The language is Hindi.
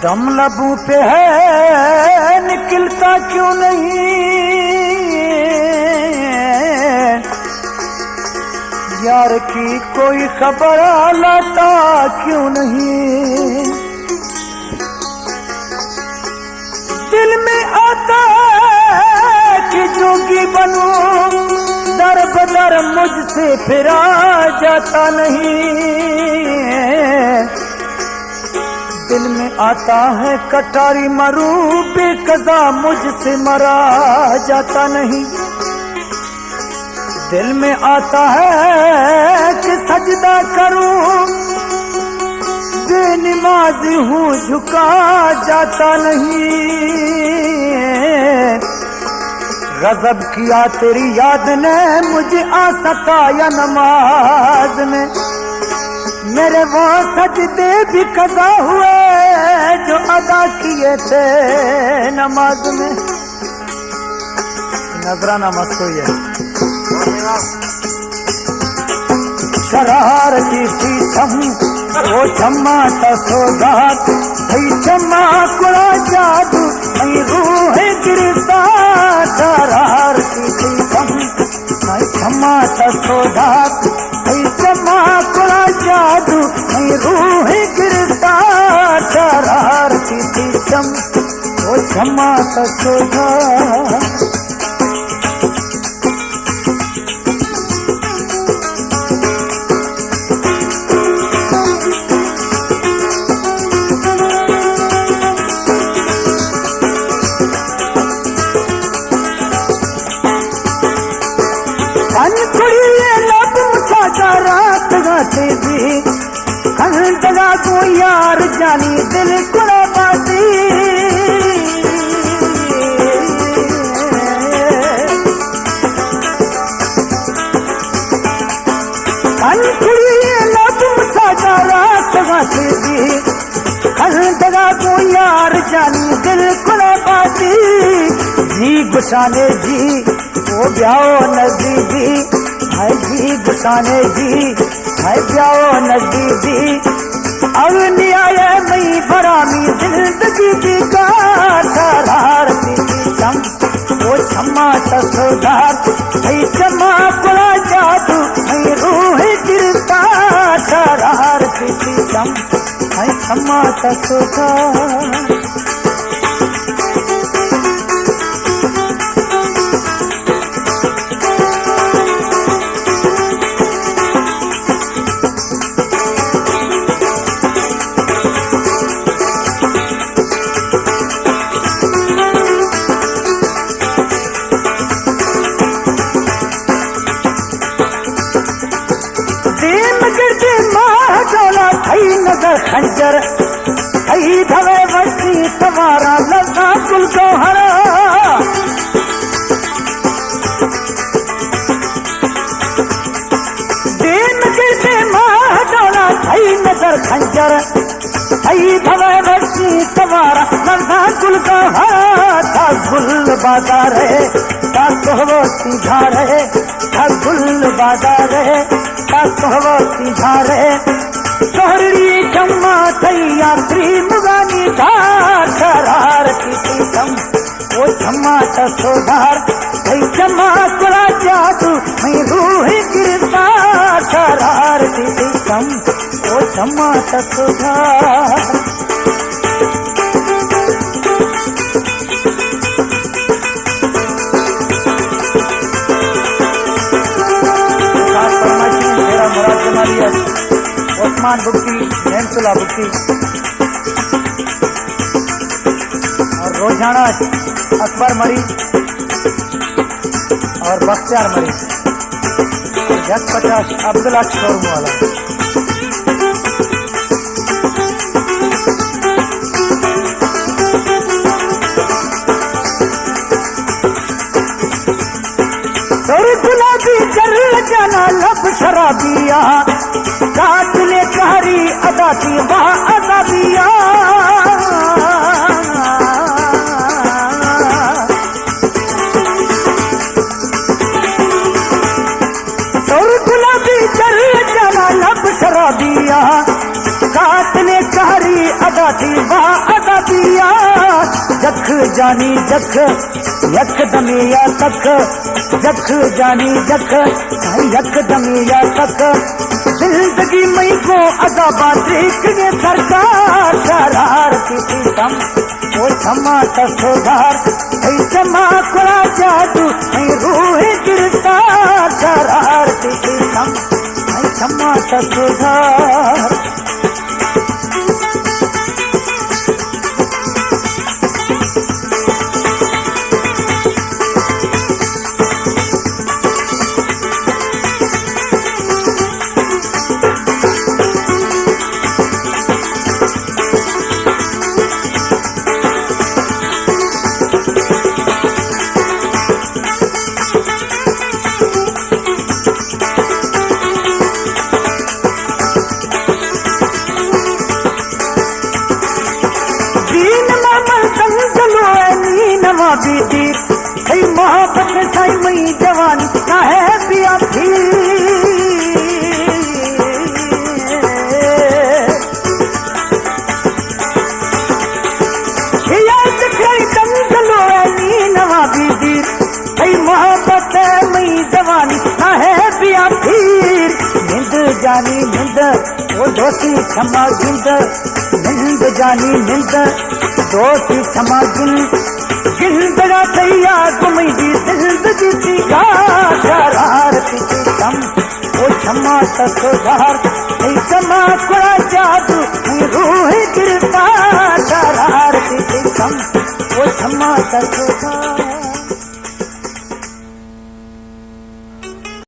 दम लबों पे है निकलता क्यों नहीं, यार की कोई खबर लाता क्यों नहीं। दिल में आता है कि जोगी बनूं, दर बदर मुझसे फिरा जाता नहीं। दिल में आता है कटारी मरूं, बेकजा मुझसे मरा जाता नहीं। दिल में आता है कि सजदा करूं, बेनमाज़ी हूँ झुका जाता नहीं। गज़ब किया तेरी याद ने मुझे आ सताया नमाज में, मेरे वो सजदे भी कज़ा हुए जो अदा किए थे नमाज में। नजराना मस्त हुई है। शरारती थी छम वो छम्मा था सौगात, भई छम्मा कुड़ा जादू नहीं रूह गिरफ्तार। शरारती थी छम भई छम्मा था सौगात, भई छम्मा कुड़ा जादू नहीं रूह गिरफ्तार। शरारती थी छम वो छम्मा था सौगात। दगा को यार जानी दिल कुड़ा बाती, दगा को यार जानी दिल कुड़ा बाती। जी गुसाने जी वो ब्याओ नजदीकी, हाय जी गुसाने जी हाय ब्याओ नजदीकी। अग्नि आया मई भरामी जिंदगी की का। शरारती थी छम वो छम्मा तसोदार, भई छम्मा कुड़ा जादू भई रूह गिरफ्तार। शरारती थी छम भई छम्मा तसोदार। नजर खंजर कई धवे वसी तुम्हारा लजा कुल को हरा। दिन गिरते माह डोला कई नजर खंजर कई धवे वसी तुम्हारा लजा कुल को हरा। था गुल बाजार है था सोहबो सीधा रहे, था गुल बाजार है था सोहबो सीधा रहे। सोहरी छम्मा थैया श्री मुगानी धार। शरारती थी छम वो छम्मा तसोदार, भई छम्मा कुड़ा जादू भई रूह गिरफ्तार। शरारती थी छम वो छम्मा तसोदार। उस्मान बुक्की, जैनतुल्ला बुक्की और रोजाना अकबर मरी और बख्तियार मरी और जग 50 अब्दुल्ला शोरूम वाला। सर गुलाबी चल जाना लब शराबिया, रात ने कहरी अदा की वहाँ अदाबिया। सौर गुलाबी चल जाना लब शराबिया, रात ने कहरी अदा की वहाँ अदा जानी जख यकदमी या तक, जख जानी जख यकदमी या तक, जिंदगी मई को अज़ाबा तरीक़े सरकार शरारती थी तम ओ क्षमा त सुधार ऐं क्षमा कुड़ा जादू ऐं रूह गिरफ्तार शरारती थी तम ऐं क्षमा त सुधार। बीती ऐ मोहब्बत साई मई जवानी ना है पिया थी, नवा बीती ऐ मोहब्बत मई जवानी ना है पिया फिर, निंद जानी निंद वो दोस्ती क्षमा गिंद, निंद जानी निंद दोस्ती क्षमा गिंद, जिंदगा तैया तुम्हें दी जिंदगी सी का शरारती थी तम ओ क्षमा त सुधार ऐं क्षमा कुड़ा जादू ऐं रूह गिरफ्तार शरारती थी तम ओ क्षमा त सुधार।